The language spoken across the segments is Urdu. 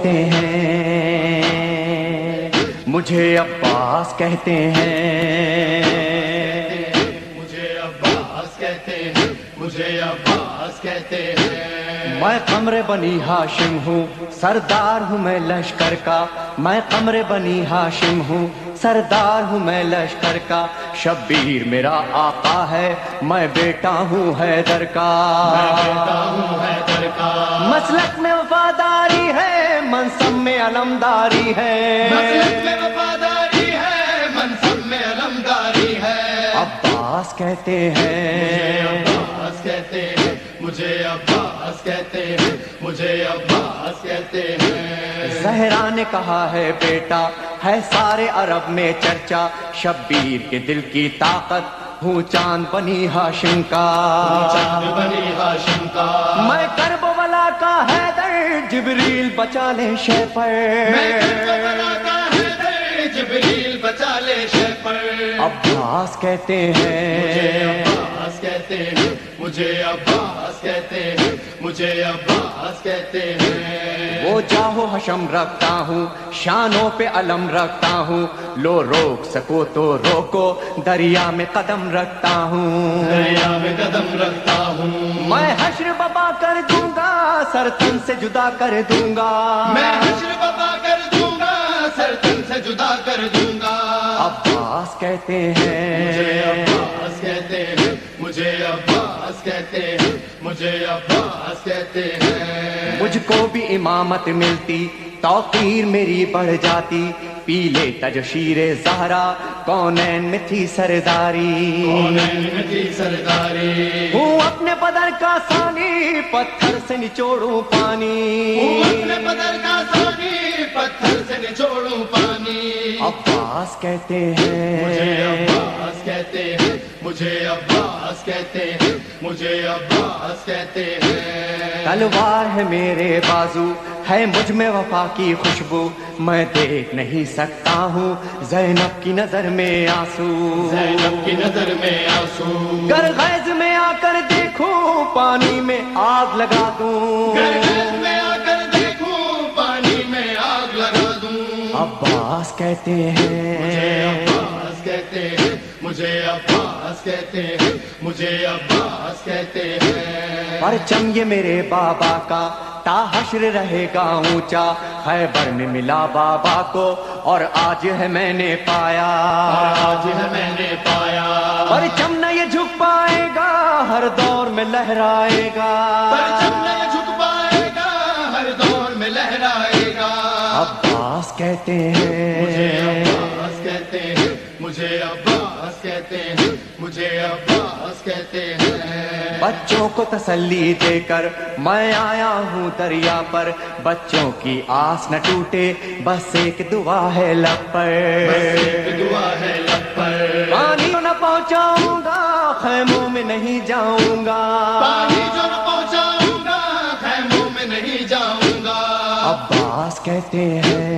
کہتے ہیں، مجھے عباس کہتے ہیں، مجھے عباس کہتے ہیں، مجھے عباس کہتے ہیں۔ میں قمر بنی ہاشم ہوں، سردار ہوں میں لشکر کا، میں قمر بنی ہاشم ہوں، سردار ہوں میں لشکر کا، شبیر میرا آقا ہے، میں بیٹا ہوں حیدر کا، میں بیٹا ہوں حیدر کا، مسلک میں وفاداری ہے، منصب میں علمداری ہے، مسلک میں وفاداری ہے، منصب میں علمداری ہے۔ عباس کہتے ہیں، عباس کہتے ہیں، مجھے عباس کہتے ہیں، مجھے عباس کہتے ہیں۔ زہرا نے کہا ہے بیٹا ہے سارے عرب میں چرچا، شبیر کے دل کی طاقت ہوں چاند بنی ہاشم کا، چاند بنی ہاشم کا، میں کرب ولا کا حیدر، جبریل بچا لے شے پر، میں کربلا کا حیدر، جبریل بچا لے شے پر۔ عباس کہتے مجھے ہیں، عباس کہتے ہیں، مجھے عباس کہتے ہیں، مجھے عباس کہتے ہیں۔ وہ جاہو حشم رکھتا ہوں، شانوں پہ علم رکھتا ہوں، لو روک سکو تو روکو، دریا میں قدم رکھتا ہوں، دریا میں قدم رکھتا ہوں، میں حشر بابا کر دوں گا، سر تن سے جدا کر دوں گا، میں حشر بابا کر دوں گا، سر تن سے جدا کر دوں گا۔ عباس کہتے مجھے ہیں، عباس کہتے ہیں، مجھے عباس کہتے ہیں، مجھے عباس کہتے ہیں۔ مجھ کو بھی امامت ملتی، توقیر میری بڑھ جاتی، پیلے تجشیر زہرا کونین میں تھی سرداری، کونین میں تھی سرداری، ہوں اپنے بدر کا ثانی، پتھر سے نچوڑوں پانی، اپنے بدر کا ثانی، پتھر سے نچوڑوں پانی۔ عباس کہتے مجھے ہیں، عباس کہتے ہیں، مجھے عباس کہتے ہیں، مجھے عباس کہتے ہیں۔ تلوار ہے میرے بازو، ہے مجھ میں وفا کی خوشبو، میں دیکھ نہیں سکتا ہوں زینب کی نظر میں آنسو، زینب کی نظر میں آنسو، گر غیظ میں آ کر دیکھوں پانی میں آگ لگا دوں، گرگز میں آ کر دیکھوں پانی میں آگ لگا دوں۔ عباس کہتے مجھے ہیں، عباس کہتے ہیں، مجھے عباس کہتے ہیں، مجھے عباس کہتے ہیں۔ پرچم یہ میرے بابا کا تا حشر رہے گا اونچا، خیبر میں ملا بابا کو اور آج ہے میں نے پایا، آج ہے میں نے پایا، پرچم نہ یہ جھک پائے گا، ہر دور میں لہرائے گا، پرچم نہیں جھک پائے گا، ہر دور میں لہرائے گا۔ عباس کہتے مجھے ہیں، عباس کہتے ہیں، مجھے عباس کہتے ہیں، مجھے عباس کہتے ہیں۔ بچوں کو تسلی دے کر میں آیا ہوں دریا پر، بچوں کی آس نہ ٹوٹے بس ایک دعا ہے لب پر، بس ایک دعا ہے لب پر، پانی نہ پہنچاؤں گا خیموں میں نہیں جاؤں گا، پانی جو نہ پہنچاؤں گا خیموں میں نہیں جاؤں گا۔ عباس کہتے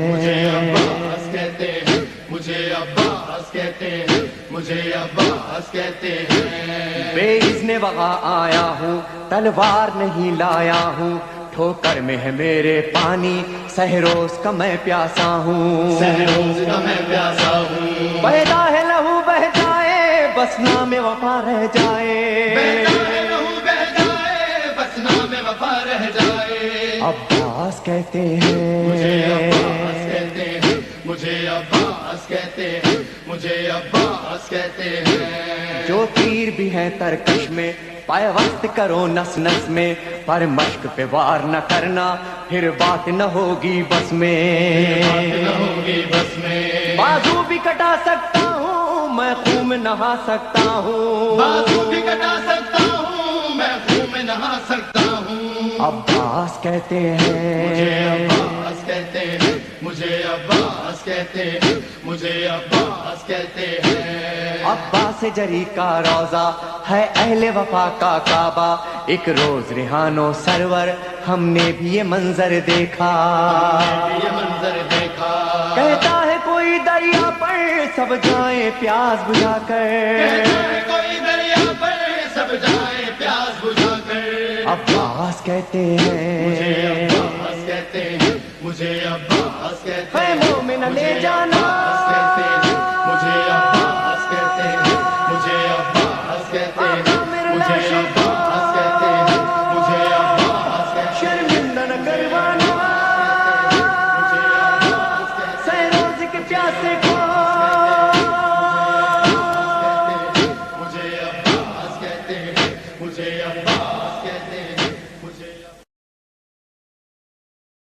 مجھے ہیں، عباس کہتے ہیں، مجھے عباس کہتے ہیں، مجھے عباس کہتے ہیں۔ بے اذن وغا آیا ہوں، تلوار نہیں لایا ہوں، ٹھوکر میں ہے میرے پانی، سہروز کا میں پیاسا ہوں، سہروز کا میں پیاسا ہوں، پیدا ہے لہو بہ جائے بس نام وفا رہ جائے، بہتا ہے لہو بہ جائے بس نام وفا رہ جائے۔ عباس کہتے مجھے عباس ہیں، کہتے ہیں، مجھے عباس کہتے ہیں، مجھے عباس کہتے ہیں۔ جو تیر بھی ہیں ترکش میں پیوست کرو نس نس میں، پر مشق پہ وار نہ کرنا پھر بات نہ ہوگی بس میں، بات نہ ہوگی بس میں، بازو بھی کٹا سکتا ہوں میں خون میں نہا سکتا ہوں، بازو بھی کٹا سکتا ہوں میں خون میں نہا سکتا ہوں۔ عباس کہتے مجھے ہیں، عباس کہتے ہیں، مجھے عباس کہتے ہیں، مجھے عباس کہتے ہیں۔ عباس جری کا روزہ ہے اہل وفا کا کعبہ، ایک روز ریحان و سرور ہم نے بھی یہ منظر دیکھا، یہ منظر دیکھا، کہتا ہے کوئی دریا پر سب جائیں پیاس بجھا کر، کہتا ہے کوئی دریا پر سب جائے پیاس بجھا کر۔ عباس کہتے مجھے ہیں، عباس کہتے ہیں، مجھے عباس کہتے اے ہیں مومن لے جانا مجھے عباس کہتے ہیں مجھے عباس کہتے ہیں آقا میرے مجھے لاشیں عباس